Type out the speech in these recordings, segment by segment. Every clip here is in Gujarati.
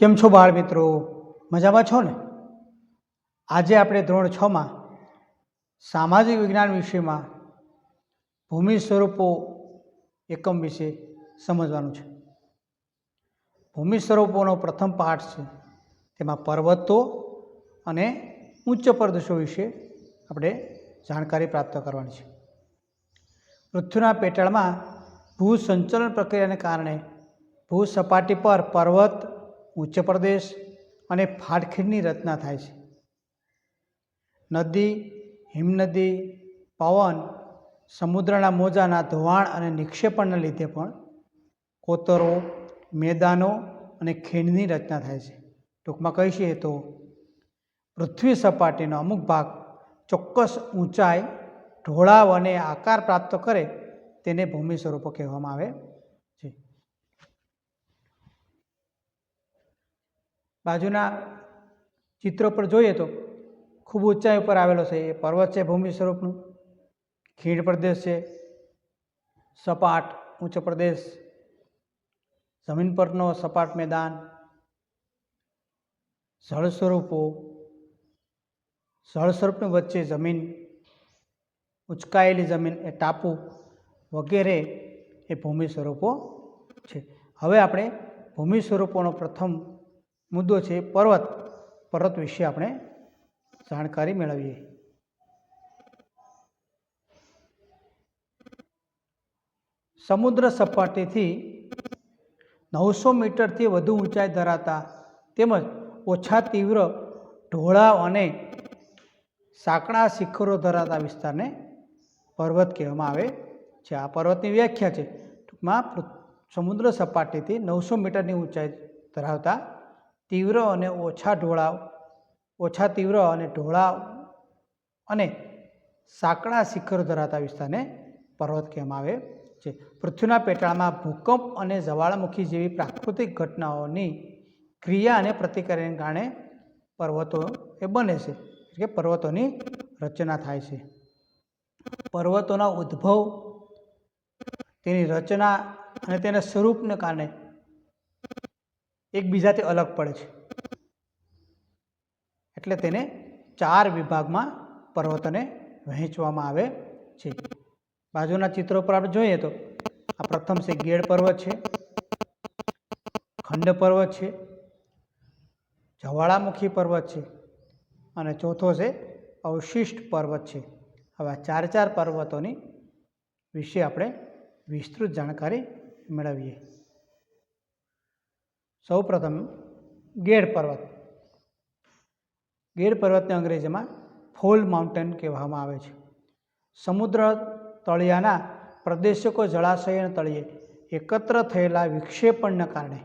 કેમ છો બાળ મિત્રો? મજામાં છો ને? આજે આપણે ધોરણ 6 માં સામાજિક વિજ્ઞાન વિષયમાં ભૂમિ સ્વરૂપો એકમ વિશે સમજવાનું છે. ભૂમિ સ્વરૂપોનો પ્રથમ પાઠ છે, તેમાં પર્વતો અને ઉચ્ચ પ્રદેશો વિશે આપણે જાણકારી પ્રાપ્ત કરવાની છે. પૃથ્વીના પેટાળમાં ભૂસંચલન પ્રક્રિયાને કારણે ભૂસપાટી પર પર્વત, ઉચ્ચ પ્રદેશ અને ફાટખીણની રચના થાય છે. નદી, હિમનદી, પવન, સમુદ્રના મોજાના ધોવાણ અને નિક્ષેપણના લીધે પણ કોતરો, મેદાનો અને ખીણની રચના થાય છે. ટૂંકમાં કહીએ તો પૃથ્વી સપાટીનો અમુક ભાગ ચોક્કસ ઊંચાઈ, ઢોળાવ અને આકાર પ્રાપ્ત કરે તેને ભૂમિ સ્વરૂપો કહેવામાં આવે છે. બાજુના ચિત્ર પર જોઈએ તો ખૂબ ઊંચાઈ ઉપર આવેલો છે એ પર્વત છે ભૂમિ સ્વરૂપનું. ખીણ પ્રદેશ છે, સપાટ ઉચ્ચ પ્રદેશ, જમીન પરનો સપાટ મેદાન, જળ સ્વરૂપો, જળ સ્વરૂપની વચ્ચે જમીન, ઉચકાયેલી જમીન એ ટાપુ વગેરે એ ભૂમિ સ્વરૂપો છે. હવે આપણે ભૂમિ સ્વરૂપોનો પ્રથમ મુદ્દો છે પર્વત વિશે આપણે જાણકારી મેળવીએ. સમુદ્ર સપાટીથી 900 મીટરથી વધુ ઊંચાઈ ધરાવતા તેમજ ઓછા તીવ્ર ઢોળાવ અને સાંકડા શિખરો ધરાવતા વિસ્તારને પર્વત કહેવામાં આવે છે. આ પર્વતની વ્યાખ્યા છે. ટૂંકમાં સમુદ્ર સપાટીથી 900 મીટરની ઊંચાઈ ધરાવતા તીવ્ર અને ઓછા તીવ્ર અને ઢોળાવ અને સાંકડા શિખરો ધરાવતા વિસ્તારને પર્વત કહેવામાં આવે છે. પૃથ્વીના પેટાળમાં ભૂકંપ અને જ્વાળામુખી જેવી પ્રાકૃતિક ઘટનાઓની ક્રિયા અને પ્રતિક્રિયાને કારણે પર્વતો એ બને છે, એટલે કે પર્વતોની રચના થાય છે. પર્વતોના ઉદ્ભવ, તેની રચના અને તેના સ્વરૂપને કારણે એકબીજાથી અલગ પડે છે. એટલે તેને 4 વિભાગમાં પર્વતોને વહેંચવામાં આવે છે. બાજુના ચિત્રો પર આપણે જોઈએ તો આ પ્રથમ છે ગેડ પર્વત છે, ખંડ પર્વત છે, જ્વાળામુખી પર્વત છે અને ચોથો છે અવશિષ્ટ પર્વત છે. હવે 4 પર્વતોની વિશે આપણે વિસ્તૃત જાણકારી મેળવીએ. સૌ પ્રથમ ગેડ પર્વત. ગેડ પર્વતને અંગ્રેજીમાં ફોલ માઉન્ટેન કહેવામાં આવે છે. સમુદ્ર તળિયાના પ્રદેશકો જળાશયના તળિયે એકત્ર થયેલા વિક્ષેપણના કારણે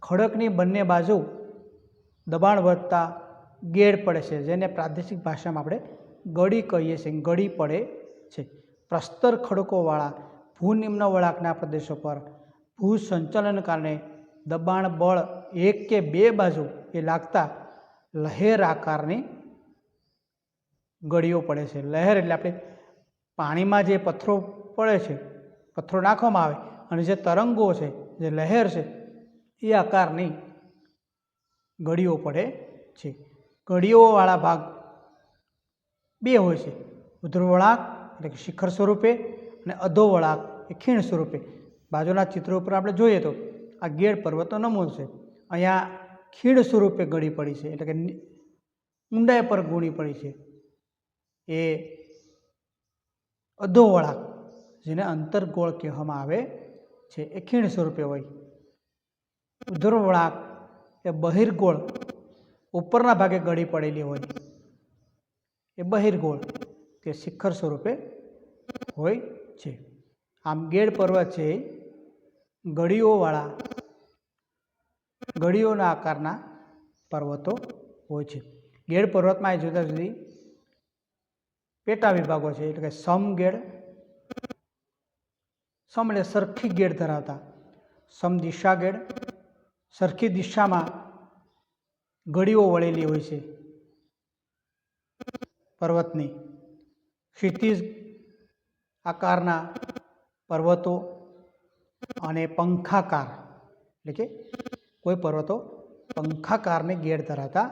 ખડકની બંને બાજુ દબાણ વધતા ગેડ પડે છે, જેને પ્રાદેશિક ભાષામાં આપણે ગળી કહીએ છીએ. ગળી પડે છે. પ્રસ્તર ખડકોવાળા ભૂનિમ્ન વળાંકના પ્રદેશો પર ભૂસંચલનને કારણે દબાણ બળ એક કે બે બાજુ એ લાગતા લહેર આકારની ગળીઓ પડે છે. લહેર એટલે આપણે પાણીમાં જે પથ્થરો પડે છે, પથ્થરો નાખવામાં આવે અને જે તરંગો છે, જે લહેર છે, એ આકારની ગળીઓ પડે છે. ગળીઓવાળા ભાગ બે હોય છે: ઉધ્રુવ વળાંક એટલે કે શિખર સ્વરૂપે અને અધો વળાંક એ ખીણ સ્વરૂપે. બાજુના ચિત્રો ઉપર આપણે જોઈએ તો આ ગેડ પર્વતનો નમૂનો છે. અહીંયા ખીણ સ્વરૂપે ગળી પડી છે, એટલે કે ઊંડાઈ પર ગૂણી પડી છે. એ અધો વળાંક, જેને અંતર્ગોળ કહેવામાં આવે છે, એ ખીણ સ્વરૂપે હોય. ઉધ્રુવ વળાંક એ બહિર્ગોળ, ઉપરના ભાગે ગળી પડેલી હોય, એ બહિર્ગોળ, તે શિખર સ્વરૂપે હોય છે. આમ ગેડ પર્વત છે ગળીઓના આકારના પર્વતો હોય છે. ગેડ પર્વતમાં એ જુદા જુદી પેટા વિભાગો છે, એટલે કે સમગેડ. સમ એટલે સરખી ગેડ ધરાવતા. સમદિશા ગેડ, સરખી દિશામાં ગળીઓ વળેલી હોય છે પર્વતની. ક્ષિતિજ આકારના પર્વતો અને પંખાકાર એટલે કે કોઈ પર્વતો પંખાકારની ગેડ ધરાવતા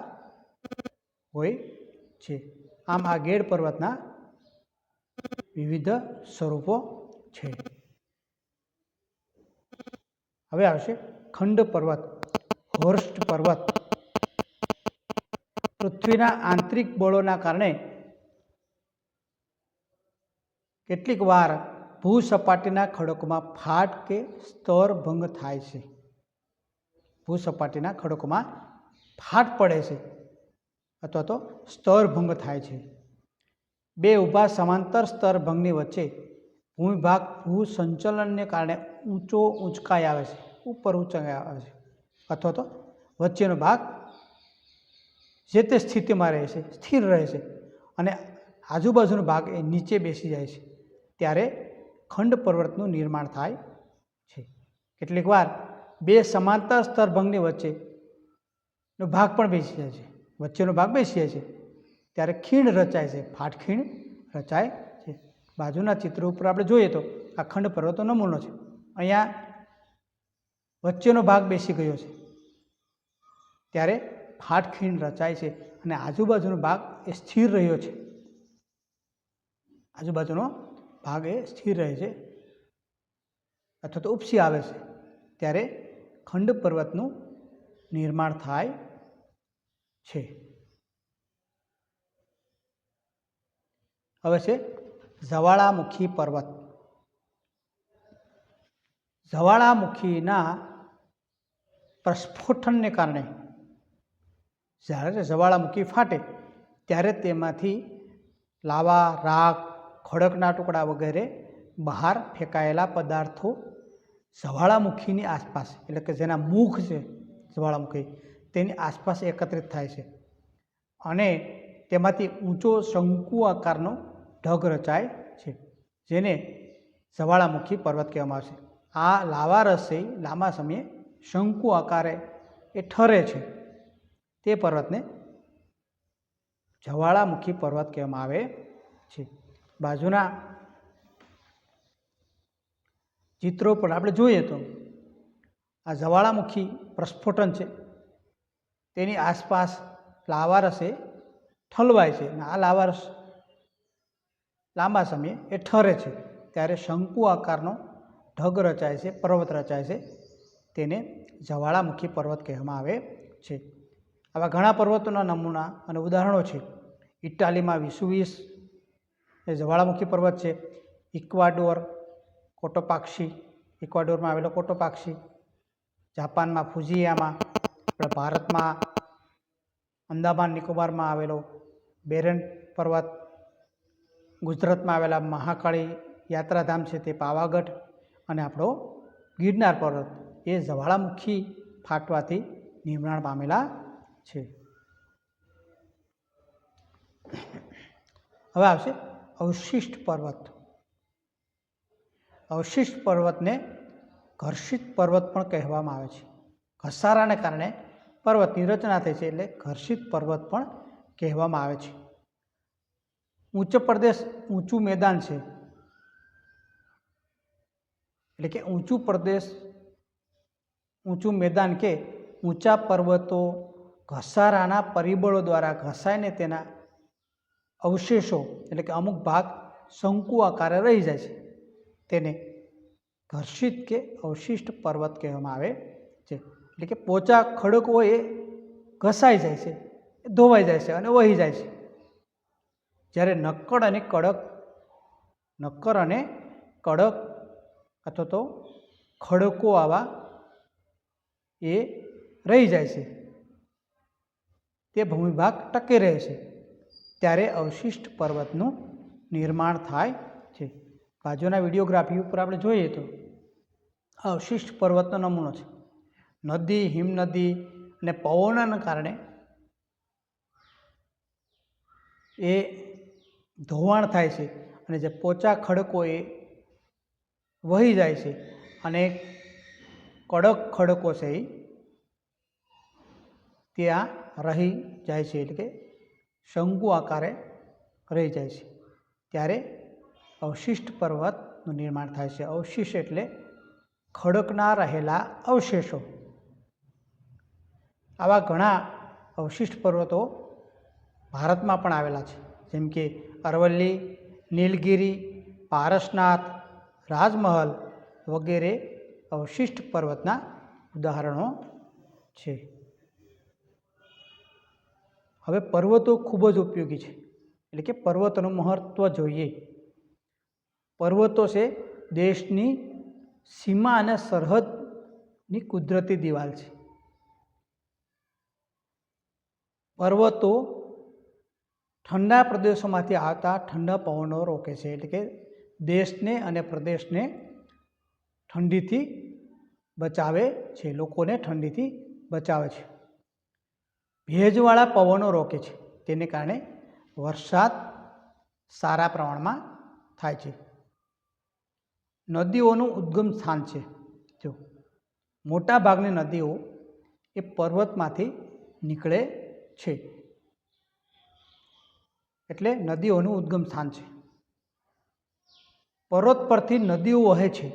હોય છે. આમ આ ગેડ પર્વતના વિવિધ સ્વરૂપો છે. હવે આવશે ખંડ પર્વત. હોર્સ્ટ પર્વત પૃથ્વીના આંતરિક બળોના કારણે કેટલીક વાર ભૂસપાટીના ખડકોમાં ફાટ કે સ્તર ભંગ થાય છે. ભૂસપાટીના ખડકોમાં ફાટ પડે છે અથવા તો સ્તર ભંગ થાય છે. બે ઊભા સમાંતર સ્તર ભંગની વચ્ચે ભૂમિભાગ ભૂસંચલનને કારણે ઊંચકાઈ આવે છે, ઉપર ઊંચાઈ આવે છે, અથવા તો વચ્ચેનો ભાગ જે તે સ્થિતિમાં રહે છે, સ્થિર રહે છે અને આજુબાજુનો ભાગ એ નીચે બેસી જાય છે, ત્યારે ખંડ પર્વતનું નિર્માણ થાય છે. કેટલીક વાર બે સમાંતર સ્તરભંગની વચ્ચેનો ભાગ પણ બેસી જાય છે, વચ્ચેનો ભાગ બેસી જાય છે, ત્યારે ખીણ રચાય છે, ફાટખીણ રચાય છે. બાજુના ચિત્ર ઉપર આપણે જોઈએ તો આ ખંડ પર્વતનો નમૂનો છે. અહીંયા વચ્ચેનો ભાગ બેસી ગયો છે, ત્યારે ફાટખીણ રચાય છે અને આજુબાજુનો ભાગ એ સ્થિર રહ્યો છે. આજુબાજુનો ભાગ એ સ્થિર રહે છે અથવા તો ઉપસી આવે છે, ત્યારે ખંડ પર્વતનું નિર્માણ થાય છે. હવે છે જ્વાળામુખી પર્વત. જ્વાળામુખીના પ્રસ્ફોટનને કારણે જ્યારે જ્વાળામુખી ફાટે ત્યારે તેમાંથી લાવા, રાખ, ખડકના ટુકડા વગેરે બહાર ફેંકાયેલા પદાર્થો જ્વાળામુખીની આસપાસ, એટલે કે જેના મુખ છે જ્વાળામુખી, તેની આસપાસ એકત્રિત થાય છે અને તેમાંથી ઊંચો શંકુ આકારનો ઢગ રચાય છે, જેને જ્વાળામુખી પર્વત કહેવામાં આવે છે. આ લાવા રસી લાંબા સમયે શંકુ આકારે એ ઠરે છે, તે પર્વતને જ્વાળામુખી પર્વત કહેવામાં આવે છે. બાજુના ચિત્રો પર આપણે જોઈએ તો આ જ્વાળામુખી પ્રસ્ફોટન છે, તેની આસપાસ લાવારસે ઠલવાય છે અને આ લાવારસ લાંબા સમયે એ ઠરે છે, ત્યારે શંકુ આકારનો ઢગ રચાય છે, પર્વત રચાય છે, તેને જ્વાળામુખી પર્વત કહેવામાં આવે છે. આવા ઘણા પર્વતોના નમૂના અને ઉદાહરણો છે. ઇટાલીમાં વિસુવિયસ એ જ્વાળામુખી પર્વત છે. ઇક્વાડોર કોટોપાક્ષી, ઇક્વાડોરમાં આવેલો કોટોપાક્ષી, જાપાનમાં ફુજીયામા, આપણા ભારતમાં અંદામાન નિકોબારમાં આવેલો બેરન પર્વત, ગુજરાતમાં આવેલા મહાકાળી યાત્રાધામ છે તે પાવાગઢ, અને આપણો ગિરનાર પર્વત એ જ્વાળામુખી ફાટવાથી નિર્માણ પામેલા છે. હવે આવશે અવશિષ્ટ પર્વત. અવશિષ્ટ પર્વતને ઘર્ષિત પર્વત પણ કહેવામાં આવે છે. ઘસારાને કારણે પર્વતની રચના થઈ છે એટલે ઘર્ષિત પર્વત પણ કહેવામાં આવે છે. ઊંચો પ્રદેશ, ઊંચું મેદાન છે, એટલે કે ઊંચું પ્રદેશ, ઊંચું મેદાન કે ઊંચા પર્વતો ઘસારાના પરિબળો દ્વારા ઘસાઈને તેના અવશેષો, એટલે કે અમુક ભાગ શંકુ આકારે રહી જાય છે, તેને ઘર્ષિત કે અવશિષ્ટ પર્વત કહેવામાં આવે છે. એટલે કે પોચા ખડકો એ ઘસાઈ જાય છે, ધોવાઈ જાય છે અને વહી જાય છે, જ્યારે નક્કર અને કડક અથવા તો ખડકો આવા એ રહી જાય છે, તે ભૂમિભાગ ટકી રહે છે, ત્યારે અવશિષ્ટ પર્વતનું નિર્માણ થાય છે. બાજુના વિડીયોગ્રાફી ઉપર આપણે જોઈએ તો અવશિષ્ટ પર્વતનો નમૂનો છે. નદી, હિમનદી અને પવનના કારણે એ ધોવાણ થાય છે અને જે પોચા ખડકો એ વહી જાય છે અને કડક ખડકો છે એ ત્યાં રહી જાય છે, એટલે કે શંકુ આકારે રહી જાય છે, ત્યારે અવશિષ્ટ પર્વતનું નિર્માણ થાય છે. અવશિષ્ટ એટલે ખડકના રહેલા અવશેષો. આવા ઘણા અવશિષ્ટ પર્વતો ભારતમાં પણ આવેલા છે, જેમ કે અરવલ્લી, નીલગિરી, પારસનાથ, રાજમહલ વગેરે અવશિષ્ટ પર્વતના ઉદાહરણો છે. હવે પર્વતો ખૂબ જ ઉપયોગી છે, એટલે કે પર્વતોનું મહત્ત્વ જોઈએ. પર્વતો છે દેશની સીમા અને સરહદની કુદરતી દિવાલ છે. પર્વતો ઠંડા પ્રદેશોમાંથી આવતા ઠંડા પવનો રોકે છે, એટલે કે દેશને અને પ્રદેશને ઠંડીથી બચાવે છે, લોકોને ઠંડીથી બચાવે છે. ભેજવાળા પવનો રોકે છે, તેને કારણે વરસાદ સારા પ્રમાણમાં થાય છે. નદીઓનું ઉદ્ગમ સ્થાન છે. જો મોટા ભાગની નદીઓ એ પર્વતમાંથી નીકળે છે, એટલે નદીઓનું ઉદ્ગમ સ્થાન છે. પર્વત પરથી નદીઓ વહે છે.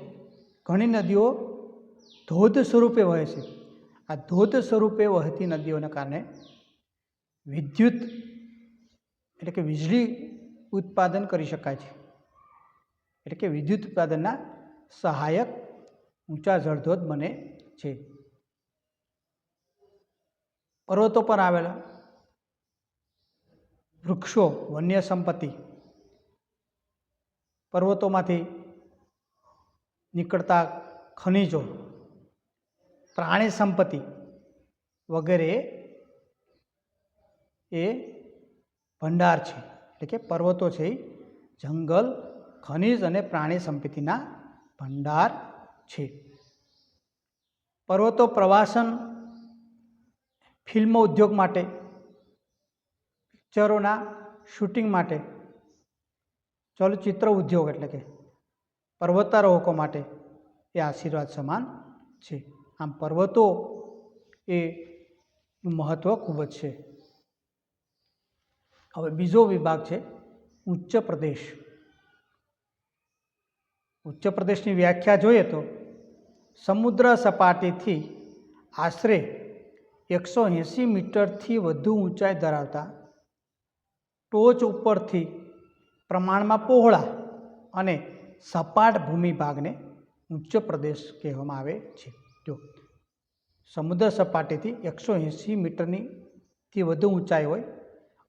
ઘણી નદીઓ ધોધ સ્વરૂપે વહે છે. આ ધોધ સ્વરૂપે વહેતી નદીઓને કારણે વિદ્યુત એટલે કે વીજળી ઉત્પાદન કરી શકાય છે, એટલે કે વિદ્યુત ઉત્પાદનના સહાયક ઊંચા જળધોધ બને છે. પર્વતો પર આવેલા વૃક્ષો, વન્ય સંપત્તિ, પર્વતોમાંથી નીકળતા ખનિજો, પ્રાણી સંપત્તિ વગેરે એ ભંડાર છે, એટલે કે પર્વતો છે એ જંગલ, ખનિજ અને પ્રાણી સંપત્તિના ભંડાર છે. પર્વતો પ્રવાસન, ફિલ્મ ઉદ્યોગ માટે, પિક્ચરોના શૂટિંગ માટે, ચલચિત્ર ઉદ્યોગ એટલે કે પર્વતારોહકો માટે એ આશીર્વાદ સમાન છે. આમ પર્વતો એ મહત્ત્વ ખૂબ જ છે. હવે બીજો વિભાગ છે ઉચ્ચ પ્રદેશ. ઉચ્ચ પ્રદેશની વ્યાખ્યા જોઈએ તો સમુદ્ર સપાટીથી આશરે 180 મીટરથી વધુ ઊંચાઈ ધરાવતા, ટોચ ઉપરથી પ્રમાણમાં પહોળા અને સપાટ ભૂમિભાગને ઉચ્ચ પ્રદેશ કહેવામાં આવે છે. જો સમુદ્ર સપાટીથી 180 મીટરથી વધુ ઊંચાઈ હોય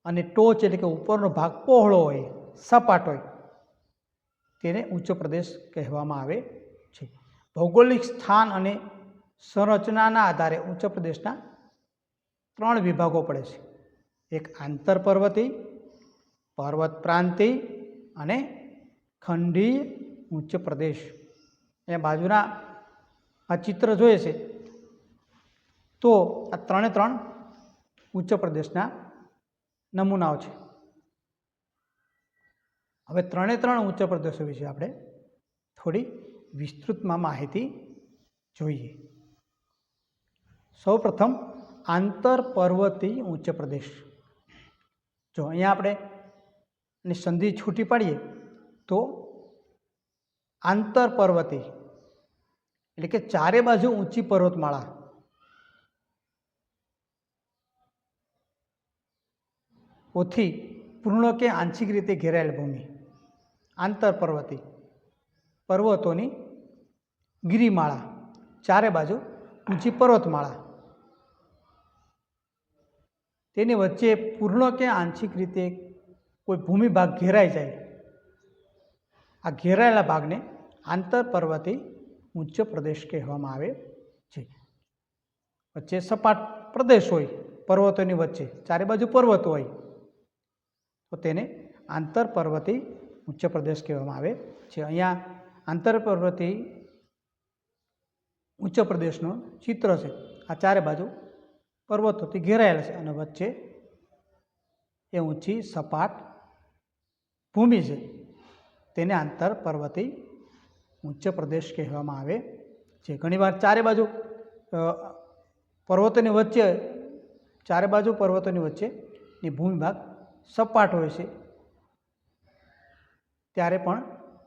અને ટોચ એટલે કે ઉપરનો ભાગ પહોળો હોય, સપાટ હોય, તેને ઉચ્ચ પ્રદેશ કહેવામાં આવે છે. ભૌગોલિક સ્થાન અને સંરચનાના આધારે ઉચ્ચ પ્રદેશના 3 વિભાગો પડે છે. એક આંતરપર્વતીય, પર્વત પ્રાંતીય અને ખંડીય ઉચ્ચ પ્રદેશ. અહીંયા બાજુના આ ચિત્ર જોઈએ છે તો આ 3 ઉચ્ચ પ્રદેશના નમૂનાઓ છે. હવે 3 ઉચ્ચ પ્રદેશો વિશે આપણે થોડી વિસ્તૃતમાં માહિતી જોઈએ. સૌપ્રથમ આંતરપર્વતીય ઉચ્ચ પ્રદેશ. જો અહીંયા આપણે એની સંધિ છૂટી પાડીએ તો આંતરપર્વતીય એટલે કે ચારે બાજુ ઊંચી પર્વતમાળા, ઓથી પૂર્ણ કે આંશિક રીતે ઘેરાયેલ ભૂમિ. આંતરપર્વતીય પર્વતોની ગિરિમાળા, ચારે બાજુ ઊંચી પર્વતમાળા, તેની વચ્ચે પૂર્ણ કે આંશિક રીતે કોઈ ભૂમિભાગ ઘેરાઈ જાય, આ ઘેરાયેલા ભાગને આંતરપર્વતીય ઉચ્ચ પ્રદેશ કહેવામાં આવે છે. વચ્ચે સપાટ પ્રદેશ હોય, પર્વતોની વચ્ચે ચારે બાજુ પર્વતો હોય તો તેને આંતરપર્વતીય ઉચ્ચ પ્રદેશ કહેવામાં આવે છે. અહીંયા આંતરપર્વતીય ઉચ્ચ પ્રદેશનું ચિત્ર છે. આ ચારે બાજુ પર્વતોથી ઘેરાયેલા છે અને વચ્ચે એ ઊંચી સપાટ ભૂમિ છે, તેને આંતરપર્વતીય ઉચ્ચ પ્રદેશ કહેવામાં આવે છે. ઘણીવાર ચારે બાજુ પર્વતોની વચ્ચે, ચારે બાજુ પર્વતોની વચ્ચેની ભૂમિભાગ સપાટ હોય છે, ત્યારે પણ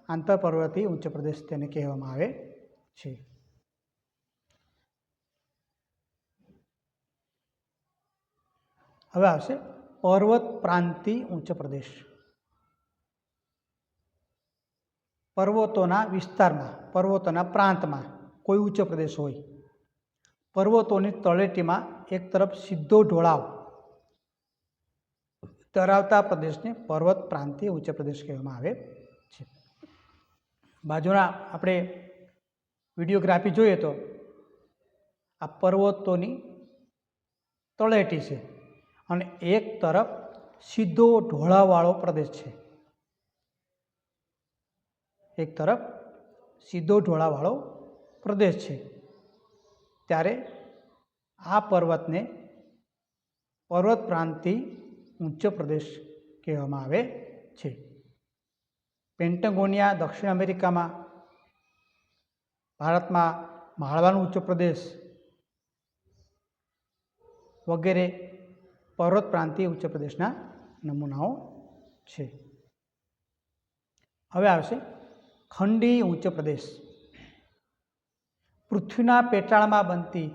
આંતરપર્વતીય ઉચ્ચ પ્રદેશ તેને કહેવામાં આવે છે. હવે આવશે પર્વત પ્રાંતીય ઉચ્ચ પ્રદેશ. પર્વતોના વિસ્તારમાં, પર્વતોના પ્રાંતમાં કોઈ ઉચ્ચ પ્રદેશ હોય, પર્વતોની તળેટીમાં એક તરફ સીધો ઢોળાવ ધરાવતા પ્રદેશને પર્વત પ્રાંતીય ઉચ્ચ પ્રદેશ કહેવામાં આવે છે. બાજુના આપણે વિડીયોગ્રાફી જોઈએ તો આ પર્વતોની તળેટી છે અને એક તરફ સીધો ઢોળાવવાળો પ્રદેશ છે. એક તરફ સીધો ઢોળાવવાળો પ્રદેશ છે. ત્યારે આ પર્વતને પર્વત પ્રાંતીય ઉચ્ચ પ્રદેશ કહેવામાં આવે છે. પેન્ટાગોનિયા દક્ષિણ અમેરિકામાં, ભારતમાં માળવાનો ઉચ્ચ પ્રદેશ વગેરે પર્વત પ્રાંતીય ઉચ્ચ પ્રદેશના નમૂનાઓ છે. હવે આવશે ખંડીય ઉચ્ચ પ્રદેશ. પૃથ્વીના પેટાળમાં બનતી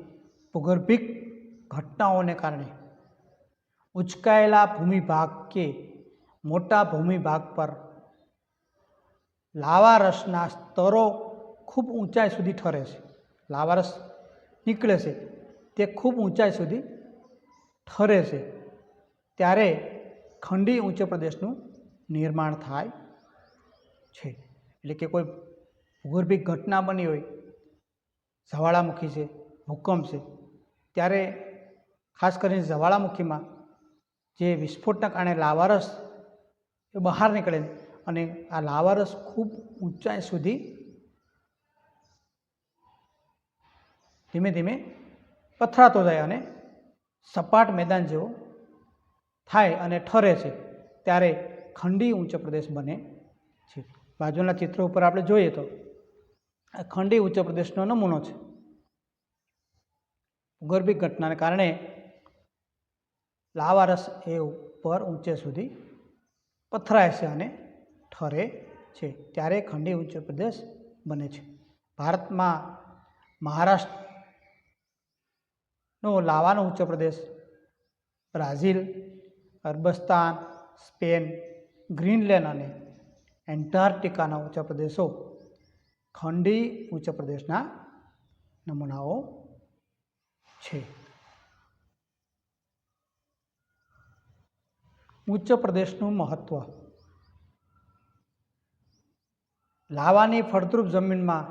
ભૂગર્ભિક ઘટનાઓને કારણે ઉંચકાયેલા ભૂમિભાગ કે મોટા ભૂમિભાગ પર લાવારસના સ્તરો ખૂબ ઊંચાઈ સુધી ઠરે છે. લાવારસ નીકળે છે તે ખૂબ ઊંચાઈ સુધી ઠરે છે. ત્યારે ખંડીય ઉચ્ચ પ્રદેશનું નિર્માણ થાય છે. એટલે કે કોઈ ભૂગર્ભિક ઘટના બની હોય, જ્વાળામુખી છે, ભૂકંપ છે, ત્યારે ખાસ કરીને જ્વાળામુખીમાં જે વિસ્ફોટના કારણે લાવારસ એ બહાર નીકળે અને આ લાવારસ ખૂબ ઊંચાઈ સુધી ધીમે ધીમે પથરાતો જાય અને સપાટ મેદાન જેવો થાય અને ઠરે છે. ત્યારે ખંડીય ઉચ્ચ પ્રદેશ બને છે. બાજુના ચિત્ર ઉપર આપણે જોઈએ તો આ ખંડીય ઉચ્ચ પ્રદેશનો નમૂનો છે. ભૂગર્ભિક ઘટનાને કારણે લાવારસ એ ઉપર ઊંચે સુધી પથરાય છે અને ઠરે છે. ત્યારે ખંડીય ઉચ્ચ પ્રદેશ બને છે. ભારતમાં મહારાષ્ટ્રનો લાવાનો ઉચ્ચ પ્રદેશ, બ્રાઝિલ, અરબસ્તાન, સ્પેન, ગ્રીનલેન્ડ અને એન્ટાર્કટિકાના ઉચ્ચ પ્રદેશો ખંડીય ઉચ્ચ પ્રદેશના નમૂનાઓ છે. ઉચ્ચ પ્રદેશનું મહત્વ. લાવાની ફળદ્રુપ જમીનમાં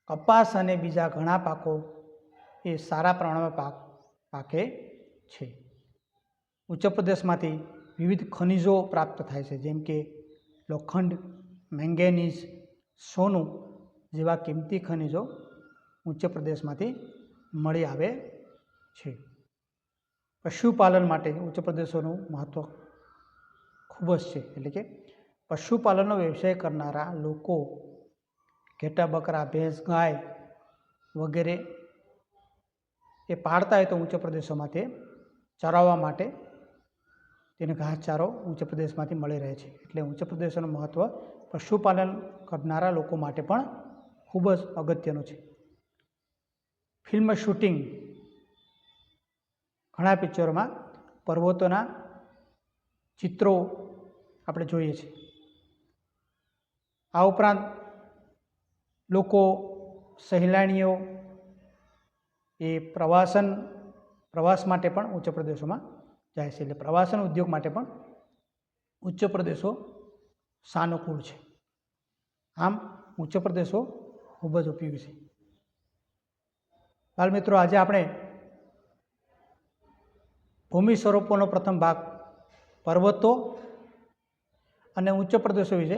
કપાસ અને બીજા ઘણા પાકો એ સારા પ્રમાણમાં પાકે છે. ઉચ્ચ પ્રદેશમાંથી વિવિધ ખનિજો પ્રાપ્ત થાય છે, જેમ કે લોખંડ, મેંગેનીઝ, સોનું જેવા કિંમતી ખનિજો ઉચ્ચ પ્રદેશમાંથી મળી આવે છે. પશુપાલન માટે ઉચ્ચ પ્રદેશોનું મહત્ત્વ ખૂબ જ છે. એટલે કે પશુપાલનનો વ્યવસાય કરનારા લોકો ઘેટા, બકરા, ભેંસ, ગાય વગેરે એ પાળતા હોય તો ઉચ્ચ પ્રદેશોમાં તે ચરાવવા માટે તેને ઘાસચારો ઉચ્ચ પ્રદેશમાંથી મળી રહે છે. એટલે ઉચ્ચ પ્રદેશોનું મહત્ત્વ પશુપાલન કરનારા લોકો માટે પણ ખૂબ જ અગત્યનું છે. ફિલ્મ શૂટિંગ, ઘણા પિક્ચરોમાં પર્વતોના ચિત્રો આપણે જોઈએ છીએ. આ ઉપરાંત લોકો, સહેલાણીઓ એ પ્રવાસ માટે પણ ઉચ્ચ પ્રદેશોમાં જાય છે. એટલે પ્રવાસન ઉદ્યોગ માટે પણ ઉચ્ચ પ્રદેશો સાનુકૂળ છે. આમ ઉચ્ચ પ્રદેશો ખૂબ જ ઉપયોગી છે. બાળ મિત્રો, આજે આપણે ભૂમિ સ્વરૂપોનો પ્રથમ ભાગ પર્વતો અને ઉચ્ચ પ્રદેશો વિશે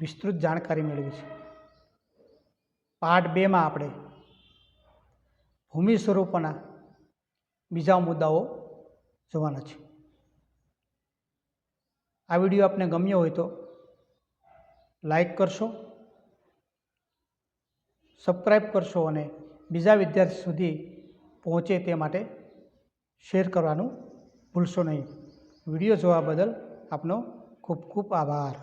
વિસ્તૃત જાણકારી મેળવી છે. પાર્ટ 2માં આપણે ભૂમિ સ્વરૂપોના બીજા મુદ્દાઓ જોવાના છે. આ વિડીયો આપને ગમ્યો હોય તો લાઈક કરશો, સબસ્ક્રાઈબ કરશો અને બીજા વિદ્યાર્થી સુધી પહોંચે તે માટે શેર કરવાનું ભૂલશો નહીં. વિડીયો જોવા બદલ આપનો ખૂબ ખૂબ આભાર.